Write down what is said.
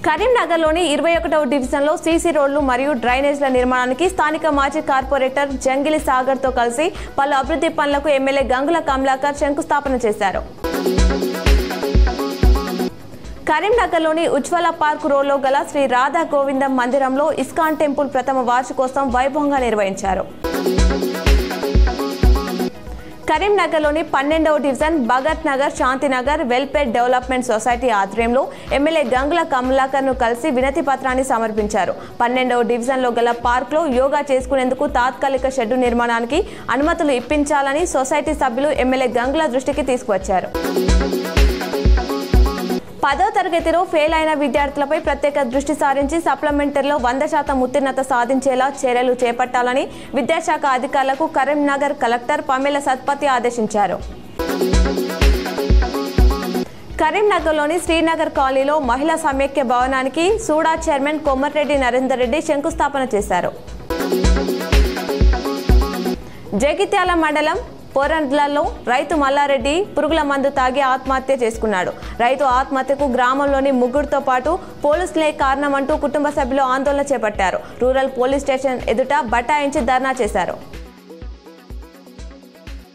కరీంనగర్లోని 21వ డివిజన్లో సీసీ రోడ్లు మరియు డ్రైనేజ్ల నిర్మాణానికి స్థానిక మాజీ కార్పొరేటర్ జంగిలి సాగర్తో కలిసి పలు అభివృద్ధి పనులకు ఎమ్మెల్యే గంగుల కమలాకర్ శంకుస్థాపన చేశారు. కరీంనగర్లోని ఉజ్వల పార్క్ రోడ్లో గల శ్రీ రాధా గోవిందం మందిరంలో ఇస్కాన్ టెంపుల్ ప్రథమ వార్షికోత్సవం వైభవంగా నిర్వహించారు. కరీంనగర్లోని 12వ division Bhagat Nagar Shantinagar welfare development society ఆధ్వర్యంలో ఎమ్మెల్యే గంగుల కమలాకర్ను కలిసి వినతి పత్రాన్ని సమర్పించారు. 12వ డివిజన్లో గల పార్క్లో యోగా చేసుకునేందుకు తాత్కాలిక షెడ్డు నిర్మాణానికి అనుమతులు ఇప్పించాలని సొసైటీ సభ్యులు ఎమ్మెల్యే గంగుల దృష్టికి తీసుకువచ్చారు. 10వ తరగతిలో ఫెయిల్ అయిన విద్యార్థులపై ప్రత్యేక దృష్టి సారించి సప్లిమెంటరీలో 100% ఉత్తీర్ణత సాధించేలా చర్యలు చేపట్టాలని విద్యాశాఖ అధికారులకు కరీంనగర్ కలెక్టర్ పమేల సత్పతి ఆదేశించారు. కరీంనగర్లోని శ్రీనగర్ కాలనీలో మహిళా సమైక్య భవనానికి సూడా చైర్మన్ కొమర్రెడ్డి నరేందర్ రెడ్డి శంకుస్థాపన చేశారు. జగిత్యాల మండలం పోరండ్లలో రైతు మల్లారెడ్డి పురుగుల మందు తాగి ఆత్మహత్య చేసుకున్నాడు. రైతు ఆత్మహత్యకు గ్రామంలోని ముగ్గురితో పాటు పోలీసులే కారణమంటూ కుటుంబ సభ్యులు ఆందోళన చేపట్టారు. రూరల్ పోలీస్ స్టేషన్ ఎదుట బటాయించి ధర్నా చేశారు.